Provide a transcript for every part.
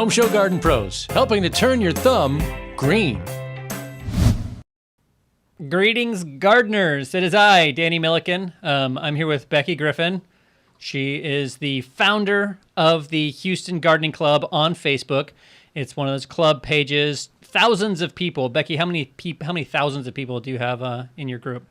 Home Show Garden Pros, helping to turn your thumb green. Greetings, gardeners. It is I, Dany Milliken. I'm here with Becky Griffin. She is the founder of the Houston Gardening Club on Facebook. It's one of those club pages. Thousands of people. Becky, how many thousands of people do you have in your group?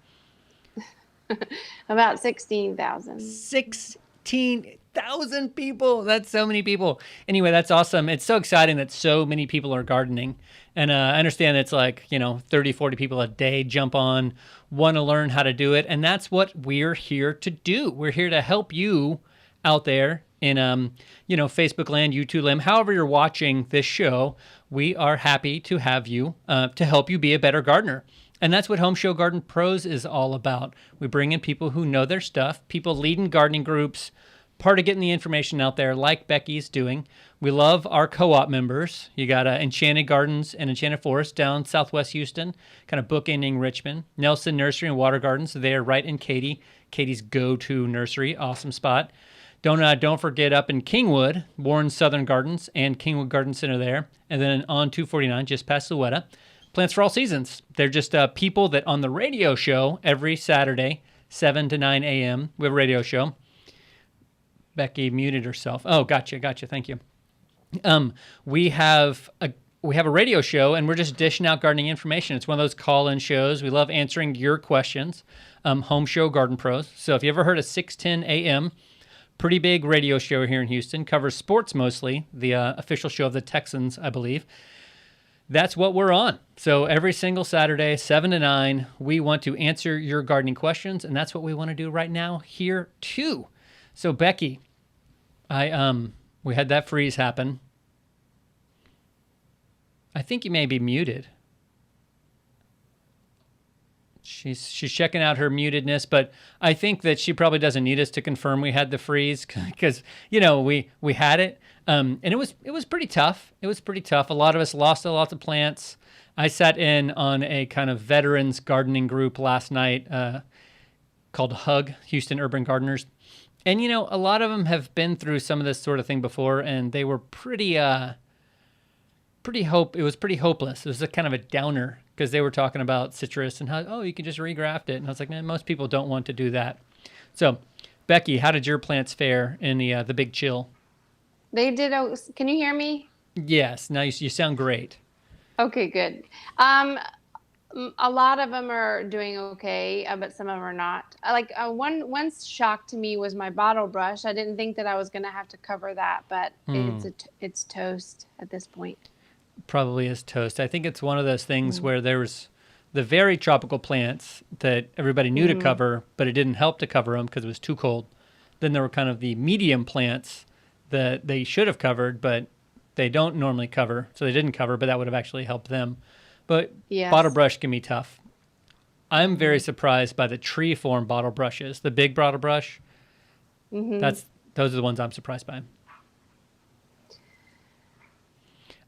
About 16,000. 16,000 people. That's so many people. Anyway, that's awesome. It's so exciting that so many people are gardening. And I understand it's like, 30, 40 people a day jump on, want to learn how to do it. And that's what we're here to do. We're here to help you out there in, Facebook land, YouTube land, however you're watching this show. We are happy to have you to help you be a better gardener. And that's what Home Show Garden Pros is all about. We bring in people who know their stuff, people leading gardening groups, part of getting the information out there like Becky's doing. We love our co-op members. You got Enchanted Gardens and Enchanted Forest down Southwest Houston, kind of bookending Richmond. Nelson Nursery and Water Gardens, they're right in Katie's go-to nursery, awesome spot. Don't forget up in Kingwood, Warren Southern Gardens and Kingwood Garden Center there. And then on 249, just past Louetta, Plants for All Seasons. They're just people that on the radio show every Saturday, 7 to 9 a.m. We have a radio show. Becky muted herself. Oh, gotcha. Thank you. We have a radio show, and we're just dishing out gardening information. It's one of those call-in shows. We love answering your questions. Home Show Garden Pros. So if you ever heard of 610 a.m., pretty big radio show here in Houston, covers sports mostly, the official show of the Texans, I believe. That's what we're on. So every single Saturday, 7 to 9, we want to answer your gardening questions, and that's what we want to do right now here too. So Becky, we had that freeze happen. I think you may be muted. She's checking out her mutedness, but I think that she probably doesn't need us to confirm we had the freeze because we had it, and it was pretty tough. It was pretty tough. A lot of us lost a lot of plants. I sat in on a kind of veterans gardening group last night called HUG, Houston Urban Gardeners, and a lot of them have been through some of this sort of thing before, and they were pretty hopeless. It was a kind of a downer because they were talking about citrus and how, you can just regraft it. And I was like, man, most people don't want to do that. So, Becky, how did your plants fare in the big chill? They did. Can you hear me? Yes. Now you sound great. Okay, good. A lot of them are doing okay, but some of them are not. One shock to me was my bottle brush. I didn't think that I was going to have to cover that, but it's toast at this point. Probably is toast. I think it's one of those things where there was the very tropical plants that everybody knew to cover, but it didn't help to cover them because it was too cold. Then there were kind of the medium plants that they should have covered, but they don't normally cover. So they didn't cover, but that would have actually helped them. But yes. Bottle brush can be tough. I'm very surprised by the tree form bottle brushes. The big bottle brush, those are the ones I'm surprised by.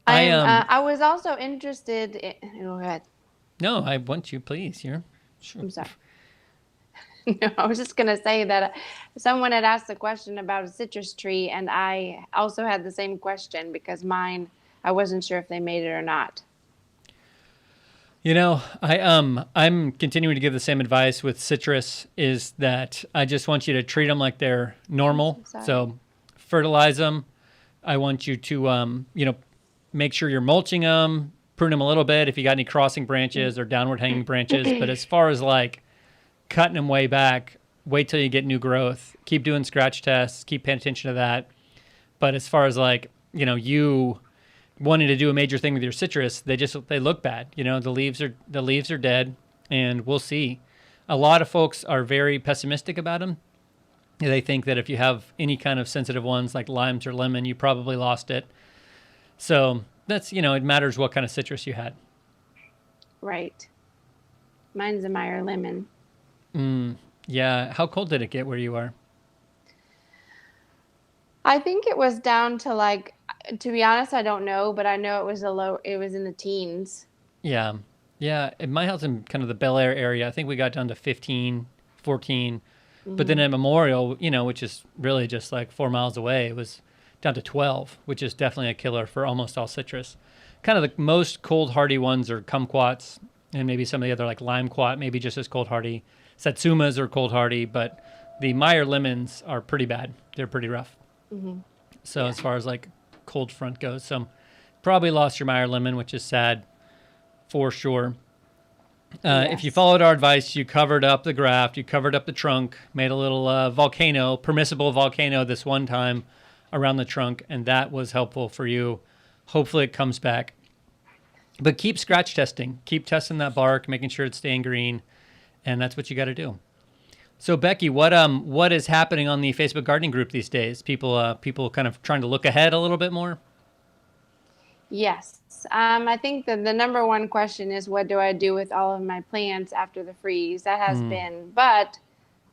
I was also interested in, go ahead. No, I want you, please. Sure. I'm sorry. No, I was just going to say that someone had asked a question about a citrus tree, and I also had the same question because mine, I wasn't sure if they made it or not. I'm continuing to give the same advice with citrus, is that I just want you to treat them like they're normal. So fertilize them. I want you to, make sure you're mulching them, prune them a little bit if you got any crossing branches or downward hanging branches. But as far as like cutting them way back, wait till you get new growth. Keep doing scratch tests. Keep paying attention to that. But as far as like, you wanting to do a major thing with your citrus, they look bad. The leaves are dead, and we'll see. A lot of folks are very pessimistic about them. They think that if you have any kind of sensitive ones like limes or lemon, you probably lost it. So that's, it matters what kind of citrus you had. Right. Mine's a Meyer lemon. Yeah. How cold did it get where you are? I think it was down to to be honest, I don't know, but I know it was in the teens. Yeah. Yeah. At my house in kind of the Bel Air area, I think we got down to 15, 14. But then at Memorial, which is really just like 4 miles away, it was down to 12, which is definitely a killer for almost all citrus. Kind of the most cold hardy ones are kumquats and maybe some of the other like limequat, maybe just as cold hardy. Satsumas are cold hardy, but the Meyer lemons are pretty bad. They're pretty rough. So as far as like cold front goes, so probably lost your Meyer lemon, which is sad for sure. If you followed our advice, you covered up the graft, you covered up the trunk, made a little permissible volcano this one time around the trunk, and that was helpful for you. Hopefully it comes back. But keep scratch testing. Keep testing that bark, making sure it's staying green, and that's what you got to do. So Becky, what is happening on the Facebook gardening group these days? People kind of trying to look ahead a little bit more? Yes. I think that the number one question is, what do I do with all of my plants after the freeze? That has been, but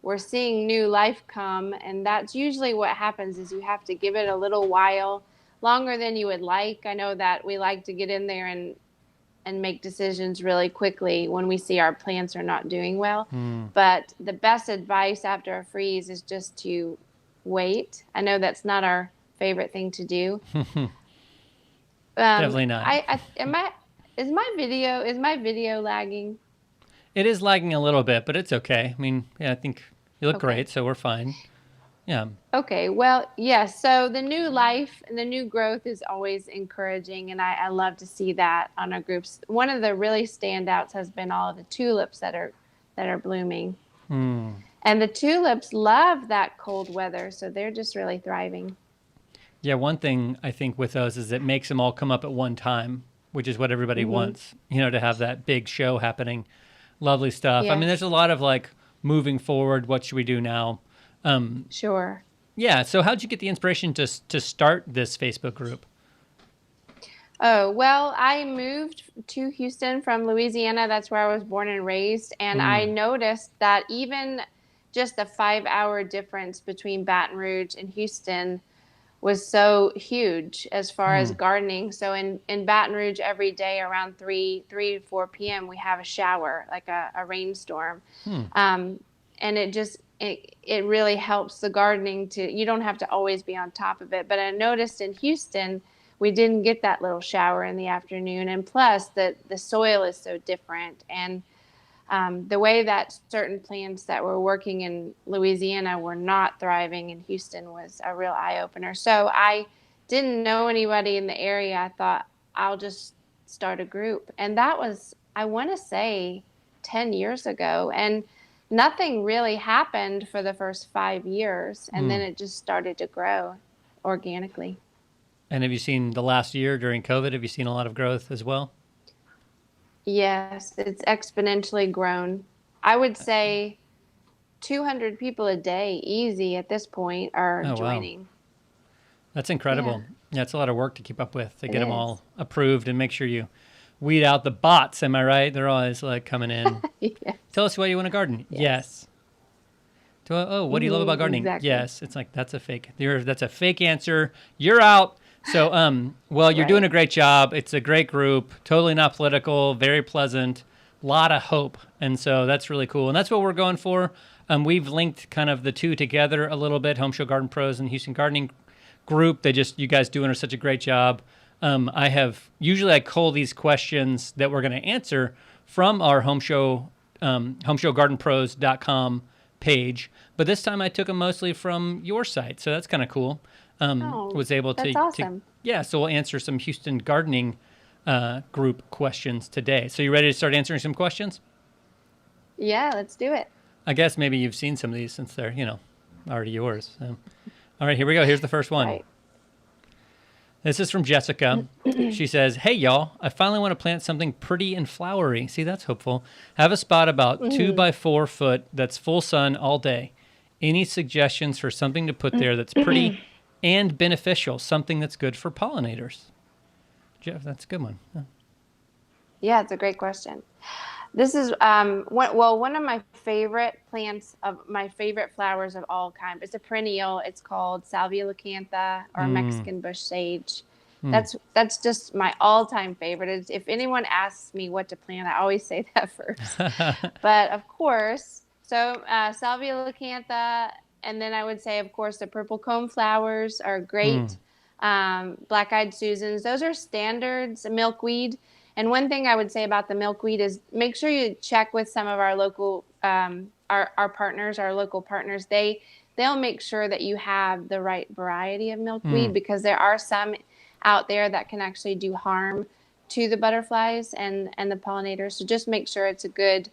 we're seeing new life come, and that's usually what happens is you have to give it a little while, longer than you would like. I know that we like to get in there and make decisions really quickly when we see our plants are not doing well. But the best advice after a freeze is just to wait. I know that's not our favorite thing to do. Definitely not. Is my video lagging? It is lagging a little bit, but it's okay. I mean, yeah, I think you look great, so we're fine. Yeah. Okay. Well, yes. So the new life and the new growth is always encouraging, and I love to see that on our groups. One of the really standouts has been all of the tulips that are blooming. And the tulips love that cold weather, so they're just really thriving. Yeah, one thing I think with those is it makes them all come up at one time, which is what everybody wants, to have that big show happening. Lovely stuff. Yes. I mean, there's a lot of like moving forward, what should we do now? Sure. Yeah, so how'd you get the inspiration to start this Facebook group? Oh, well, I moved to Houston from Louisiana. That's where I was born and raised. And I noticed that even just the 5-hour difference between Baton Rouge and Houston was so huge as far as gardening. So in Baton Rouge, every day around 3 to 4 p.m., we have a shower, like a rainstorm. And it really helps the gardening you don't have to always be on top of it. But I noticed in Houston, we didn't get that little shower in the afternoon. And plus the soil is so different. And the way that certain plants that were working in Louisiana were not thriving in Houston was a real eye-opener. So I didn't know anybody in the area. I thought, I'll just start a group. And that was, I want to say, 10 years ago. And nothing really happened for the first 5 years. And then it just started to grow organically. And have you seen the last year during COVID, have you seen a lot of growth as well? Yes, it's exponentially grown. I would say 200 people a day, easy at this point, are joining. Wow. That's incredible. Yeah, it's a lot of work to keep up with, to get them all approved and make sure you weed out the bots. Am I right? They're always like coming in. Yes. Tell us why you want to garden. Yes. What do you love about gardening? Exactly. Yes. It's like, that's a fake. That's a fake answer. You're out. So, well, you're doing a great job. It's a great group, totally not political, very pleasant, a lot of hope. And so that's really cool. And that's what we're going for. We've linked kind of the two together a little bit, Home Show Garden Pros and Houston Gardening Group. You guys doing such a great job. Usually I cull these questions that we're going to answer from our homeshowgardenpros.com page. But this time I took them mostly from your site. So that's kind of cool. Was able that's to, awesome. So we'll answer some Houston gardening group questions today. So you ready to start answering some questions? Yeah, let's do it. I guess maybe you've seen some of these since they're, already yours. So. All right, here we go. Here's the first one. Right. This is from Jessica. She says, "Hey, y'all, I finally want to plant something pretty and flowery." See, that's hopeful. Have a spot about 2 by 4 foot that's full sun all day. Any suggestions for something to put there that's pretty and beneficial, something that's good for pollinators? Jeff, that's a good one. Yeah, it's a great question. This is one of my favorite plants, of my favorite flowers of all kind. It's a perennial. It's called Salvia leucantha, or Mexican bush sage. That's just my all-time favorite. If anyone asks me what to plant, I always say that first. But of course, Salvia leucantha, and then I would say, of course, the purple cone flowers are great. black-eyed Susans. Those are standards, milkweed. And one thing I would say about the milkweed is make sure you check with some of our local, our partners, our local partners. They'll make sure that you have the right variety of milkweed because there are some out there that can actually do harm to the butterflies and the pollinators. So just make sure it's a good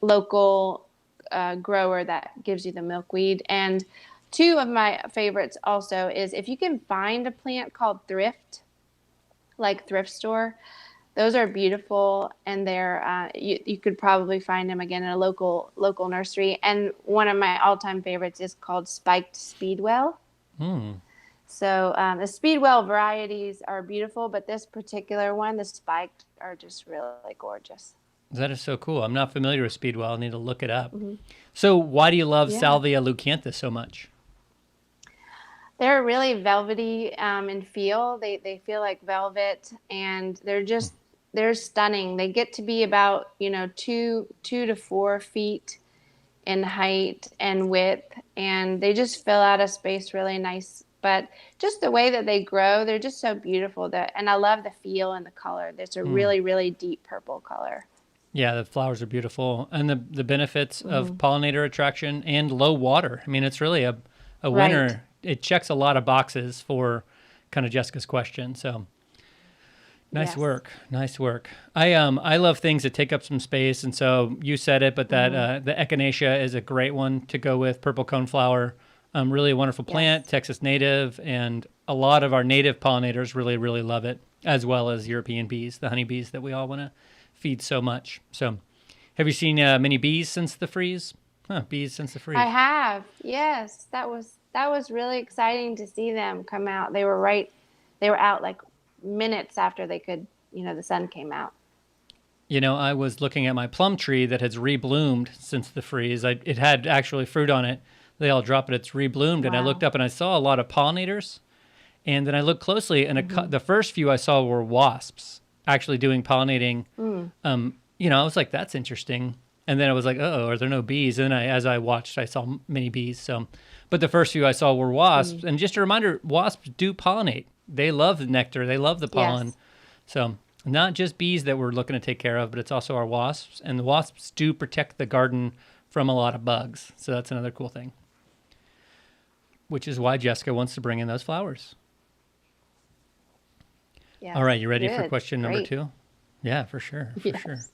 local grower that gives you the milkweed. And two of my favorites also is if you can find a plant called thrift, like thrift store. Those are beautiful, and they're you could probably find them again in a local nursery. And one of my all-time favorites is called spiked speedwell. So the speedwell varieties are beautiful, but this particular one, the spiked, are just really gorgeous. That is so cool. I'm not familiar with speedwell. I need to look it up. So why do you love Salvia leucanthus so much? They're really velvety in feel. They feel like velvet, and they're stunning. They get to be about 2 to 4 feet in height and width, and they just fill out a space really nice. But just the way that they grow, they're just so beautiful. And I love the feel and the color. There's a really, really deep purple color. Yeah, the flowers are beautiful, and the benefits of pollinator attraction and low water. I mean, it's really a winner. Right. It checks a lot of boxes for kind of Jessica's question. So nice work. I love things that take up some space, and so you said it, but that the echinacea is a great one to go with. Purple coneflower, really a wonderful plant, Texas native, and a lot of our native pollinators really, really love it, as well as European bees, the honeybees that we all want to feed so much. So have you seen many bees since the freeze? Bees since the freeze. I have. Yes, that was really exciting to see them come out. They were out like minutes after they could, the sun came out. I was looking at my plum tree that has rebloomed since the freeze. It had actually fruit on it. They all dropped it. It's rebloomed. And I looked up and I saw a lot of pollinators. And then I looked closely, and the first few I saw were wasps actually doing pollinating. I was like, that's interesting. And then I was like, are there no bees? And then as I watched, I saw many bees. So, but the first few I saw were wasps. And just a reminder, wasps do pollinate. They love the nectar. They love the pollen. Yes. So not just bees that we're looking to take care of, but it's also our wasps. And the wasps do protect the garden from a lot of bugs. So that's another cool thing, which is why Jessica wants to bring in those flowers. Yes. All right, you ready for Good. question number Great. 2? Yeah, for sure. Yes.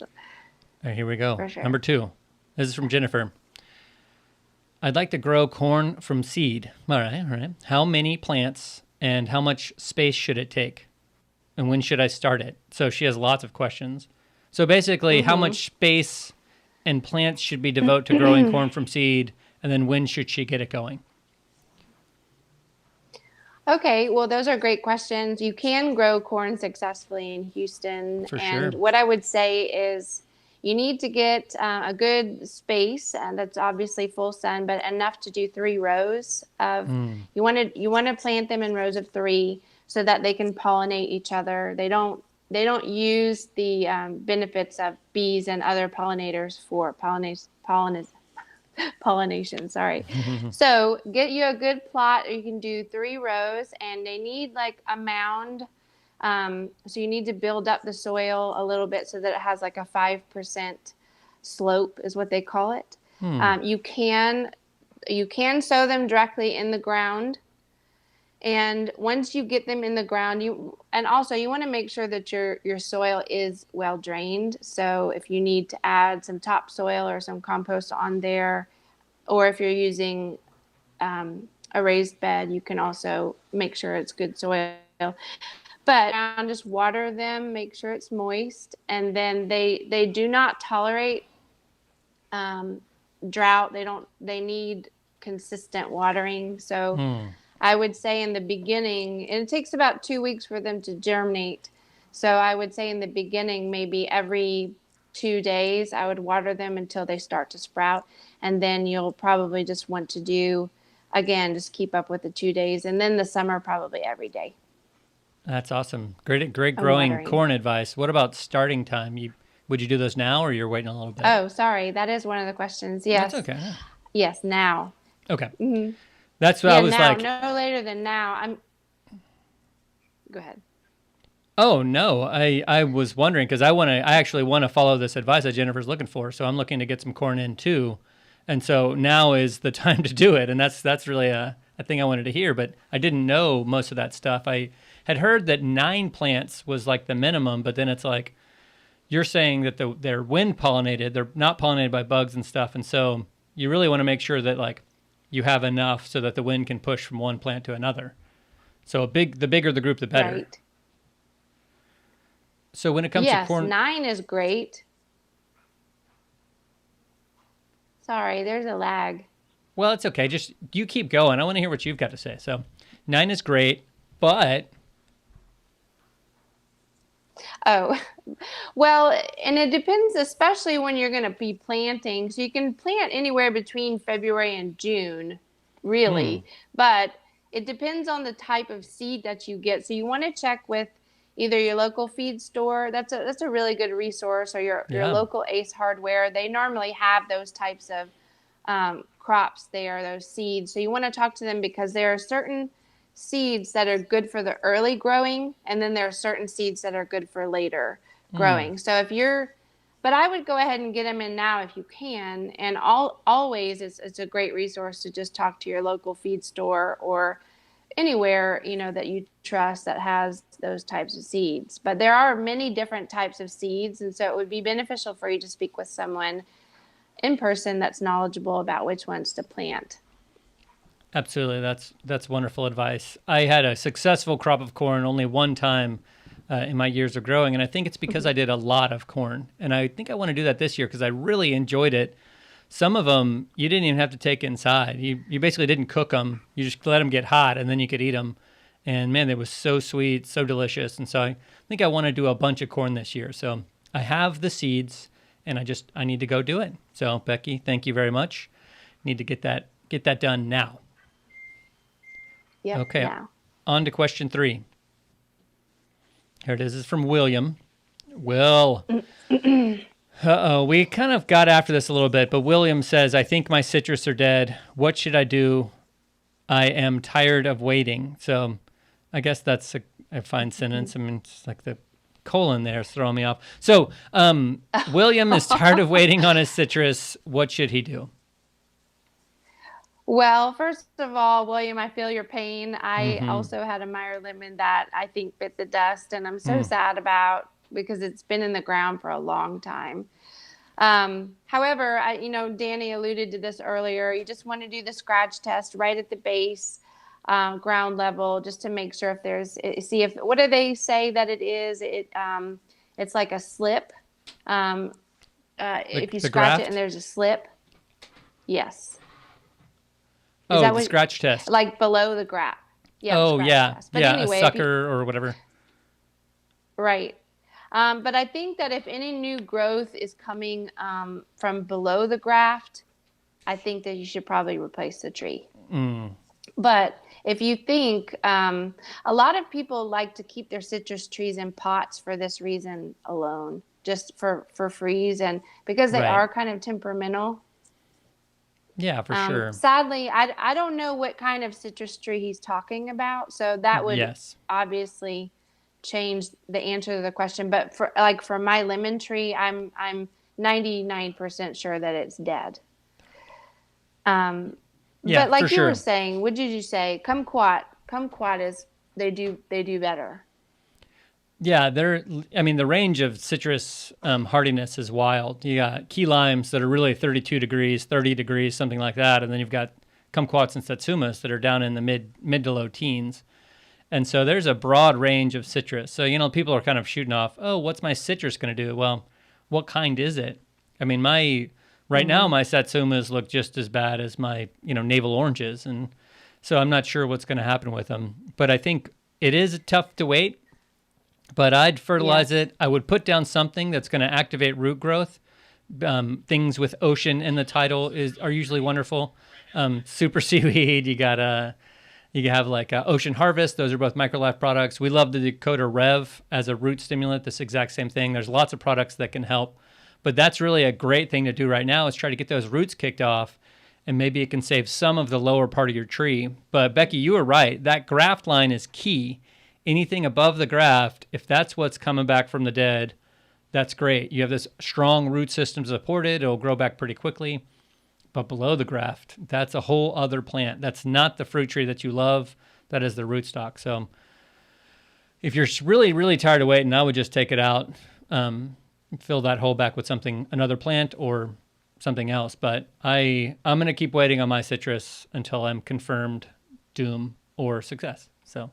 All right, here we go. For sure. Number 2. This is from Jennifer. I'd like to grow corn from seed. All right. How many plants and how much space should it take? And when should I start it? So she has lots of questions. So basically, how much space and plants should be devoted to growing corn from seed? And then when should she get it going? Okay, well, those are great questions. You can grow corn successfully in Houston. For and sure. What I would say is you need to get a good space, and that's obviously full sun, but enough to do 3 rows of. You want to plant them in rows of 3 so that they can pollinate each other. They don't use the benefits of bees and other pollinators for pollination. Sorry. So get you a good plot. You can do 3 rows, and they need like a mound. So you need to build up the soil a little bit so that it has like a 5% slope is what they call it. You can sow them directly in the ground. And once you get them in the ground, you want to make sure that your soil is well drained. So if you need to add some topsoil or some compost on there, or if you're using a raised bed, you can also make sure it's good soil. But just water them, make sure it's moist, and then they do not tolerate drought. They need consistent watering. So I would say in the beginning, and it takes about 2 weeks for them to germinate. So I would say in the beginning, maybe every 2 days, I would water them until they start to sprout. And then you'll probably just want to do, again, just keep up with the 2 days. And then the summer, probably every day. That's awesome. Great growing watering. corn advice. What about starting time? Would you do those now, or you're waiting a little bit? Oh, sorry. That is one of the questions. Yes. That's okay. Yes, now. Okay. Mm-hmm. That's what I was now, like. no later than now. Go ahead. Oh no, I was wondering because I actually want to follow this advice that Jennifer's looking for. So I'm looking to get some corn in too, and so now is the time to do it. And that's really a thing I wanted to hear. But I didn't know most of that stuff. I had heard that 9 plants was like the minimum, but then it's like you're saying that they're wind pollinated, they're not pollinated by bugs and stuff, and so you really want to make sure that like you have enough so that the wind can push from one plant to another. So the bigger the group, the better. Right. So when it comes to corn, 9 is great. Sorry, there's a lag. well, it's okay. Just you keep going. I want to hear what you've got to say. So 9 is great, but Oh, well, and it depends, especially when you're going to be planting. So you can plant anywhere between February and June, really, but it depends on the type of seed that you get. So you want to check with either your local feed store. That's a really good resource, or your local Ace Hardware. They normally have those types of crops there, those seeds. So you want to talk to them because there are certain seeds that are good for the early growing, and then there are certain seeds that are good for later growing. So but I would go ahead and get them in now if you can. And always it's a great resource to just talk to your local feed store or anywhere, that you trust that has those types of seeds. But there are many different types of seeds, and so it would be beneficial for you to speak with someone in person that's knowledgeable about which ones to plant. absolutely, that's wonderful advice. I had a successful crop of corn only one time in my years of growing, and I think it's because I did a lot of corn. And I think I want to do that this year because I really enjoyed it. Some of them you didn't even have to take inside. You basically didn't cook them. You just let them get hot, and then you could eat them. And man, they was so sweet, so delicious. And so I think I want to do a bunch of corn this year. So I have the seeds, and I need to go do it. So Becky, thank you very much. Need to get that done now. Yep, Okay, now. on to question 3. Here it is. It's from William. Will. Uh-oh, we kind of got after this a little bit, but William says, I think my citrus are dead. What should I do? I am tired of waiting. So I guess that's a fine sentence. I mean, it's like the colon there is throwing me off. So William is tired of waiting on his citrus. What should he do? Well, first of all, William, I feel your pain. I also had a Meyer lemon that I think bit the dust, and I'm so sad about because it's been in the ground for a long time. However, Dany alluded to this earlier. You just want to do the scratch test right at the base, ground level, just to make sure what do they say that it is? It's like a slip. If you scratch graft? it and there's a slip. Yes. The scratch test. Like below the graft. Yeah. Oh, yeah. Test. But yeah, anyway, a sucker or whatever. Right. But I think that if any new growth is coming from below the graft, I think that you should probably replace the tree. But if you think, a lot of people like to keep their citrus trees in pots for this reason alone, just for freeze and because they are kind of temperamental. Yeah, for sure. Sadly, I don't know what kind of citrus tree he's talking about, so that would obviously change the answer to the question. But for my lemon tree, I'm 99% sure that it's dead. But like you were saying, what did you say? Kumquat is they do better. Yeah, the range of citrus hardiness is wild. You got key limes that are really 32 degrees, 30 degrees, something like that. And then you've got kumquats and satsumas that are down in the mid to low teens. And so there's a broad range of citrus. So, people are kind of shooting off, oh, what's my citrus going to do? Well, what kind is it? I mean, right now my satsumas look just as bad as my, navel oranges. And so I'm not sure what's going to happen with them. But I think it is tough to wait. But I'd fertilize it. I would put down something that's going to activate root growth. Things with ocean in the title are usually wonderful. Super seaweed. You have like Ocean Harvest. Those are both Microlife products. We love the Dakota Rev as a root stimulant. This exact same thing. There's lots of products that can help. But that's really a great thing to do right now is try to get those roots kicked off. And maybe it can save some of the lower part of your tree. But Becky, you were right. That graft line is key. anything above the graft, if that's what's coming back from the dead, that's great. You have this strong root system to support it. It'll grow back pretty quickly. But below the graft, that's a whole other plant. That's not the fruit tree that you love. That is the rootstock. So if you're really, really tired of waiting, I would just take it out, fill that hole back with another plant or something else. But I'm going to keep waiting on my citrus until I'm confirmed doom or success. So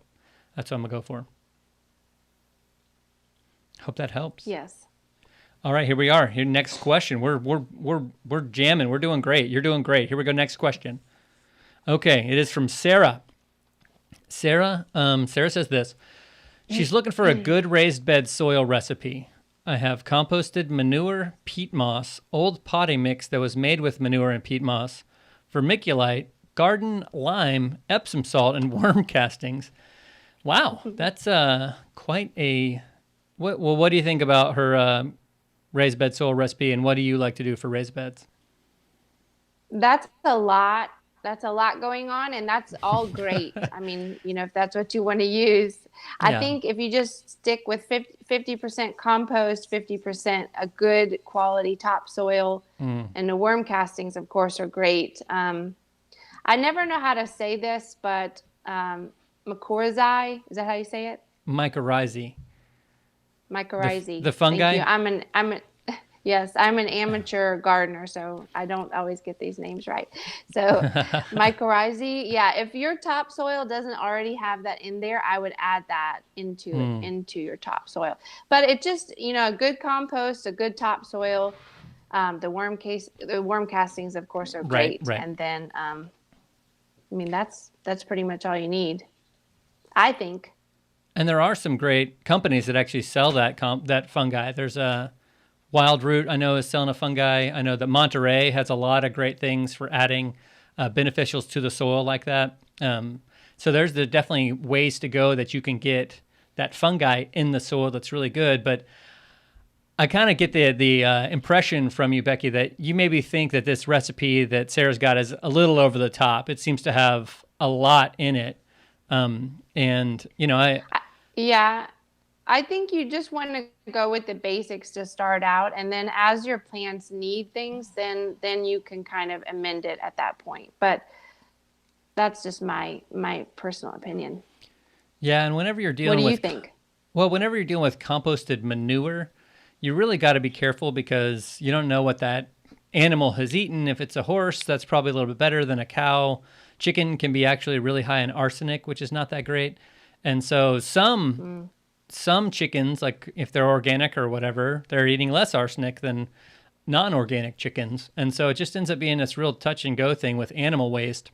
that's what I'm going to go for. Hope that helps. Yes. All right, here we are. Here, next question. We're jamming. We're doing great. You're doing great. Here we go. Next question. Okay, it is from Sarah. Sarah says this. She's looking for a good raised bed soil recipe. I have composted manure, peat moss, old potting mix that was made with manure and peat moss, vermiculite, garden lime, Epsom salt, and worm castings. Wow, that's quite a... What do you think about her raised bed soil recipe, and what do you like to do for raised beds? That's a lot. That's a lot going on, and that's all great. I mean, if that's what you want to use. I think if you just stick with 50% compost, 50% a good quality topsoil, and the worm castings, of course, are great. I never know how to say this, but mycorrhizae, is that how you say it? Mycorrhizae. Mycorrhizae. The fungi? Thank you. Yes, I'm an amateur gardener, so I don't always get these names right. So mycorrhizae, yeah, if your topsoil doesn't already have that in there, I would add that into your topsoil. But it just, a good compost, a good topsoil, the worm castings, of course, are great. Right. And then, that's pretty much all you need, I think. And there are some great companies that actually sell that fungi. There's a Wild Root, I know, is selling a fungi. I know that Monterey has a lot of great things for adding beneficials to the soil like that. So there's definitely ways to go that you can get that fungi in the soil that's really good. But I kind of get the impression from you, Becky, that you maybe think that this recipe that Sarah's got is a little over the top. It seems to have a lot in it. Yeah, I think you just want to go with the basics to start out, and then as your plants need things, then you can kind of amend it at that point. But that's just my personal opinion. Yeah, and whenever you're dealing with... What do you think? Well, whenever you're dealing with composted manure, you really got to be careful because you don't know what that animal has eaten. If it's a horse, that's probably a little bit better than a cow. Chicken can be actually really high in arsenic, which is not that great. And so some chickens, like if they're organic or whatever, they're eating less arsenic than non-organic chickens. And so it just ends up being this real touch and go thing with animal waste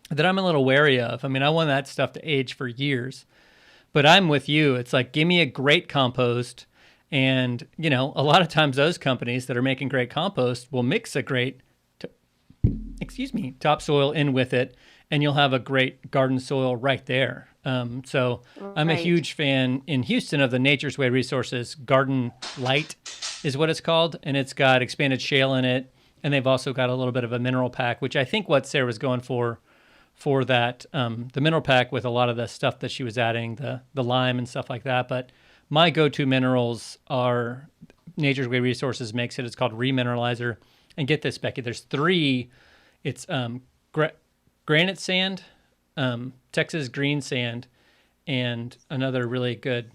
that I'm a little wary of. I mean, I want that stuff to age for years, but I'm with you. It's like, give me a great compost. And, a lot of times those companies that are making great compost will mix a great, topsoil in with it, and you'll have a great garden soil right there. So I'm a huge fan in Houston of the Nature's Way Resources Garden Light is what it's called. And it's got expanded shale in it. And they've also got a little bit of a mineral pack, which I think what Sarah was going for that, the mineral pack with a lot of the stuff that she was adding, the lime and stuff like that. But my go-to minerals are Nature's Way Resources makes it. It's called Remineralizer. And get this, Becky, there's 3. It's granite sand, Texas green sand, and another really good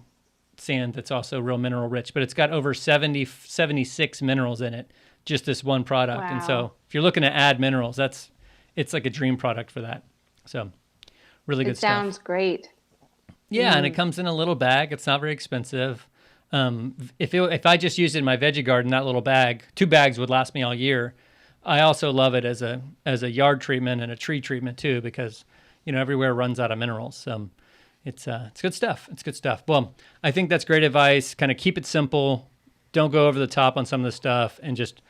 sand that's also real mineral rich. But it's got over 76 minerals in it, just this one product. Wow. And so if you're looking to add minerals, it's like a dream product for that. So really good stuff. It sounds great. Yeah, and it comes in a little bag. It's not very expensive. If I just used it in my veggie garden, that little bag, 2 bags would last me all year. I also love it as a yard treatment and a tree treatment too, because everywhere runs out of minerals. It's good stuff. It's good stuff. Well, I think that's great advice. Kind of keep it simple. Don't go over the top on some of the stuff, and just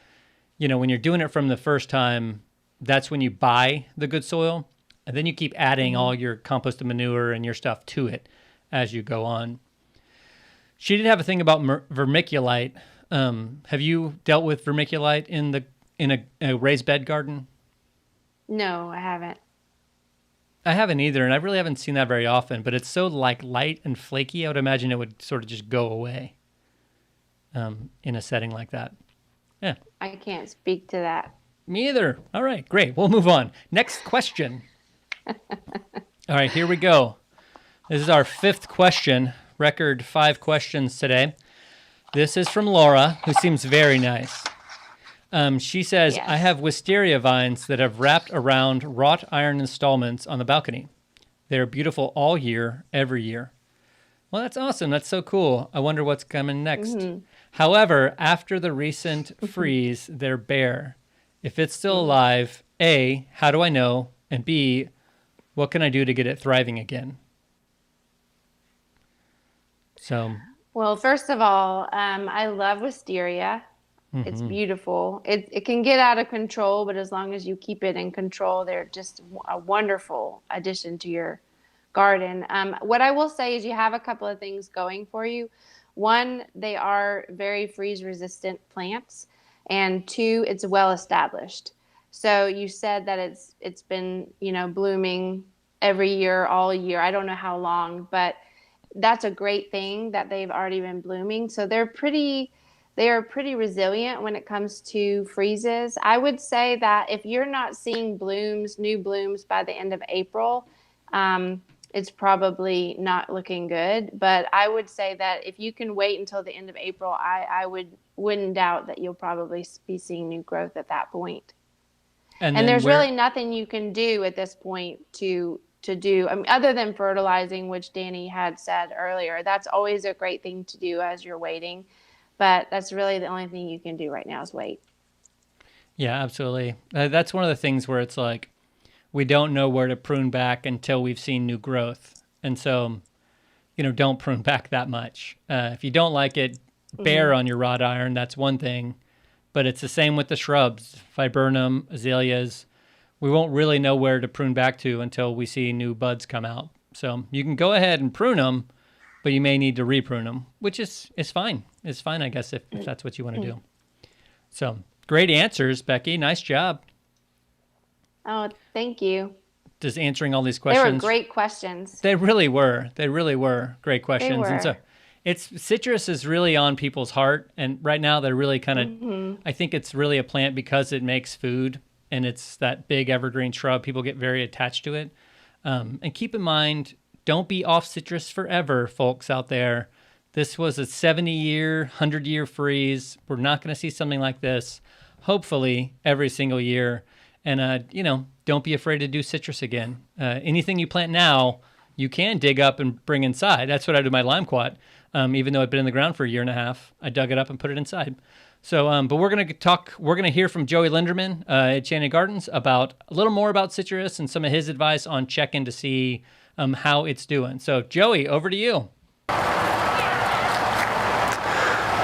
when you're doing it from the first time, that's when you buy the good soil, and then you keep adding all your composted manure and your stuff to it as you go on. She did have a thing about vermiculite. Have you dealt with vermiculite in a raised bed garden? No, I haven't. I haven't either, and I really haven't seen that very often. But it's so like light and flaky. I would imagine it would sort of just go away in a setting like that. Yeah. I can't speak to that. Me either. All right, great. We'll move on. Next question. All right, here we go. This is our 5th question. Record 5 questions today. This is from Laura, who seems very nice. She says, Yes. I have wisteria vines that have wrapped around wrought iron installments on the balcony. They're beautiful all year, every year. Well, that's awesome. That's so cool. I wonder what's coming next. However, after the recent freeze, they're bare. If it's still alive, A, how do I know? And B, what can I do to get it thriving again? So, Well, first of all, I love wisteria. It's beautiful. It can get out of control, but as long as you keep it in control, they're just a wonderful addition to your garden. What I will say is you have a couple of things going for you. One, they are very freeze resistant plants, and 2, it's well established. So you said that it's been, blooming every year, all year. I don't know how long, but that's a great thing that they've already been blooming. So they are pretty resilient when it comes to freezes. I would say that if you're not seeing new blooms by the end of April, it's probably not looking good. But I would say that if you can wait until the end of April, I wouldn't doubt that you'll probably be seeing new growth at that point. And there's really nothing you can do at this point to do, other than fertilizing, which Dany had said earlier. That's always a great thing to do as you're waiting. But that's really the only thing you can do right now is wait. yeah, absolutely. That's one of the things where it's like, we don't know where to prune back until we've seen new growth. And so, don't prune back that much. If you don't like it bare on your wrought iron, that's one thing. But it's the same with the shrubs, viburnum, azaleas. We won't really know where to prune back to until we see new buds come out. So you can go ahead and prune them, but you may need to reprune them, which is fine. It's fine, I guess, if that's what you want to do. So great answers, Becky. Nice job. Oh, thank you. Does answering all these questions. They were great questions. They really were. They really were great questions. They were. And so citrus is really on people's heart. And right now they're really kind of, I think it's really a plant because it makes food and it's that big evergreen shrub. People get very attached to it. And keep in mind, don't be off citrus forever, folks out there. This was a 70-year, 100-year freeze. We're not going to see something like this, hopefully, every single year. And, don't be afraid to do citrus again. Anything you plant now, you can dig up and bring inside. That's what I did with my lime-quat. Even though it'd been in the ground for a year and a half, I dug it up and put it inside. So, but we're going to hear from Joey Linderman at Enchanted Gardens about a little more about citrus and some of his advice on check-in to see how it's doing. So, Joey, over to you.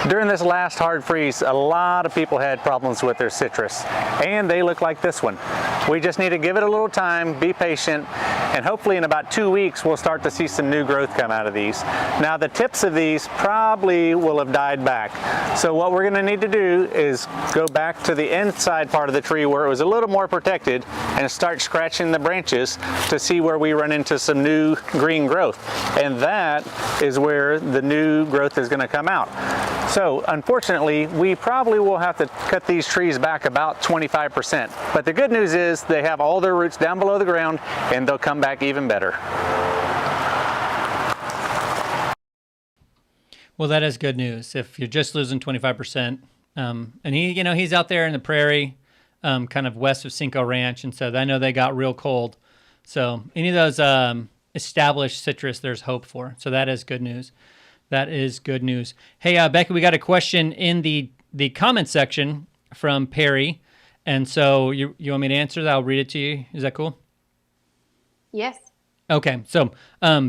During this last hard freeze, a lot of people had problems with their citrus, and they look like this one. We just need to give it a little time, be patient, and hopefully in about 2 weeks we'll start to see some new growth come out of these. Now the tips of these probably will have died back. So what we're going to need to do is go back to the inside part of the tree where it was a little more protected and start scratching the branches to see where we run into some new green growth. And that is where the new growth is going to come out. So unfortunately, we probably will have to cut these trees back about 25%. But the good news is they have all their roots down below the ground and they'll come back even better. Well, that is good news. If you're just losing 25%, and he's out there in the prairie, kind of west of Cinco Ranch, and so I know they got real cold. So any of those established citrus, there's hope for. So that is good news. That is good news. Hey, Becky, we got a question in the comment section from Perry, and so you want me to answer that? I'll read it to you. Is that cool? Yes. Okay, so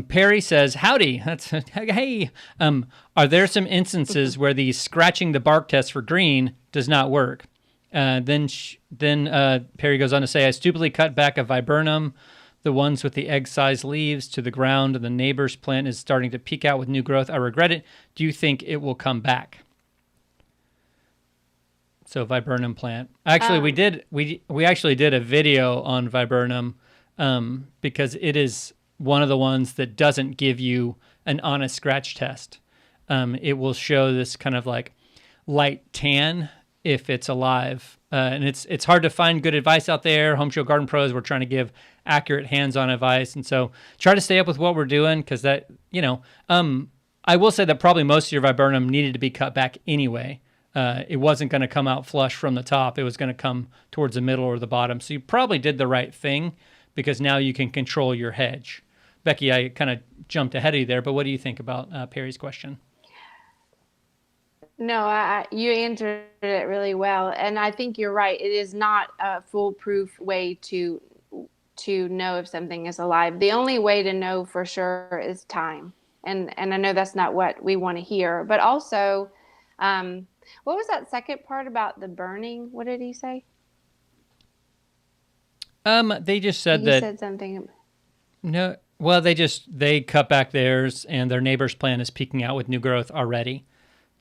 Perry says, howdy. That's hey. Are there some instances where the scratching the bark test for green does not work? Then Perry goes on to say, I stupidly cut back a viburnum, the ones with the egg-sized leaves, to the ground, and the neighbor's plant is starting to peek out with new growth. I regret it. Do you think it will come back? So viburnum plant. Actually, we actually did a video on viburnum because it is one of the ones that doesn't give you an honest scratch test. It will show this kind of like light tan if it's alive. And it's hard to find good advice out there. Home Show Garden Pros, we're trying to give accurate hands-on advice. And so try to stay up with what we're doing because that, I will say that probably most of your viburnum needed to be cut back anyway. It wasn't going to come out flush from the top. It was going to come towards the middle or the bottom. So you probably did the right thing because now you can control your hedge. Becky, I kind of jumped ahead of you there, but what do you think about Perry's question? No, you answered it really well, and I think you're right. It is not a foolproof way to know if something is alive. The only way to know for sure is time, and I know that's not what we want to hear. But also, what was that second part about the burning? What did he say? They just said he that. Said something. No, well, they cut back theirs, and their neighbor's plant is peeking out with new growth already,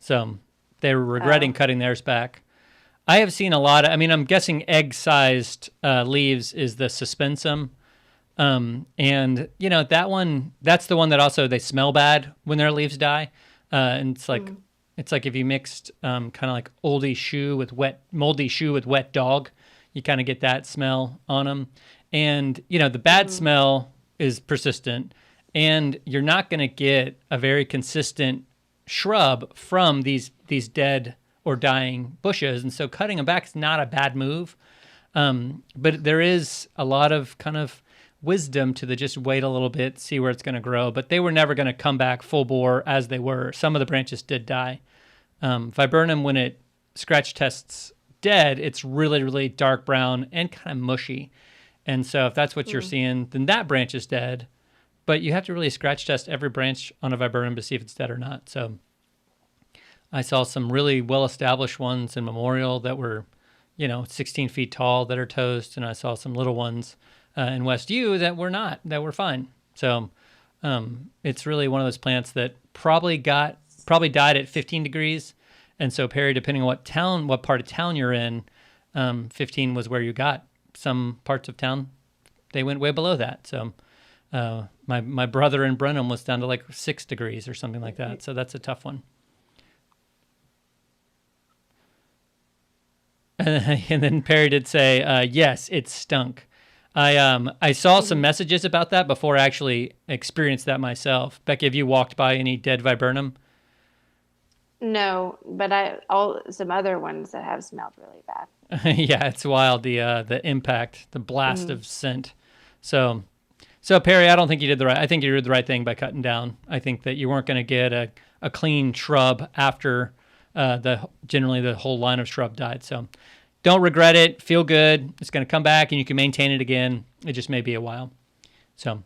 so they were regretting cutting theirs back. I have seen a lot of, I'm guessing egg-sized leaves is the suspensum. And, that one, that's the one that also they smell bad when their leaves die. And it's like if you mixed kind of like moldy shoe with wet dog, you kind of get that smell on them. And, the bad smell is persistent, and you're not going to get a very consistent shrub from these dead or dying bushes, and so cutting them back is not a bad move. But there is a lot of kind of wisdom to the just wait a little bit, see where it's going to grow. But they were never going to come back full bore as they were. Some of the branches did die. Viburnum, when it scratch tests dead, it's really, really dark brown and kind of mushy. And so if that's what you're seeing, then that branch is dead. But you have to really scratch test every branch on a viburnum to see if it's dead or not. So I saw some really well-established ones in Memorial that were, 16 feet tall that are toast, and I saw some little ones in West U that were not, that were fine. So it's really one of those plants that probably died at 15 degrees. And so, Perry, depending on what part of town you're in, 15 was where you got. Some parts of town, they went way below that. So my brother in Brenham was down to like 6 degrees or something like that. So that's a tough one. And then Perry did say, yes, it stunk. I saw some messages about that before I actually experienced that myself. Becky, have you walked by any dead viburnum? No, but some other ones that have smelled really bad. Yeah, it's wild, the impact, the blast of scent. So Perry, I don't think you did the right. I think you did the right thing by cutting down. I think that you weren't going to get a clean shrub after generally the whole line of shrub died. So don't regret it. Feel good. It's going to come back, and you can maintain it again. It just may be a while. So,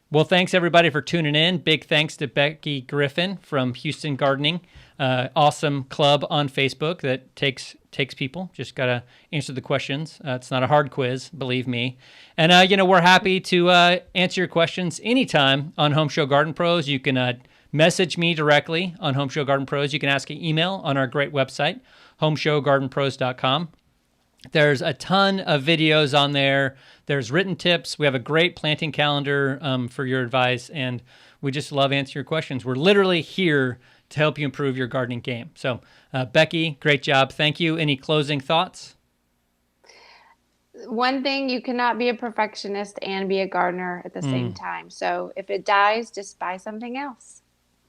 well, thanks everybody for tuning in. Big thanks to Becky Griffin from Houston Gardening. Awesome club on Facebook that takes people. Just got to answer the questions. It's not a hard quiz, believe me. And, we're happy to answer your questions anytime on Home Show Garden Pros. You can message me directly on Home Show Garden Pros. You can ask an email on our great website, homeshowgardenpros.com. There's a ton of videos on there. There's written tips. We have a great planting calendar for your advice, and we just love answering your questions. We're literally here to help you improve your gardening game. So, Becky, great job. Thank you. Any closing thoughts? One thing, you cannot be a perfectionist and be a gardener at the same time. So if it dies, just buy something else.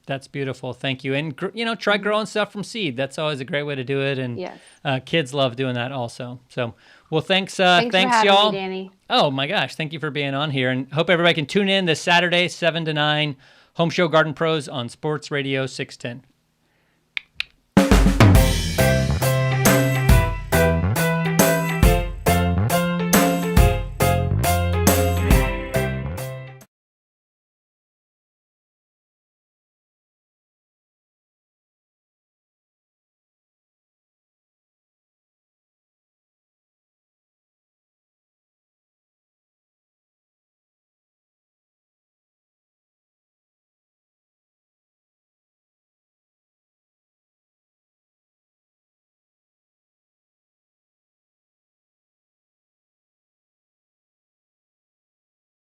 That's beautiful. Thank you. And, try growing stuff from seed. That's always a great way to do it. And yes. Kids love doing that also. So, well, thanks for having y'all. me, Dany. Oh, my gosh. Thank you for being on here. And hope everybody can tune in this Saturday, 7 to 9, Home Show Garden Pros on Sports Radio 610.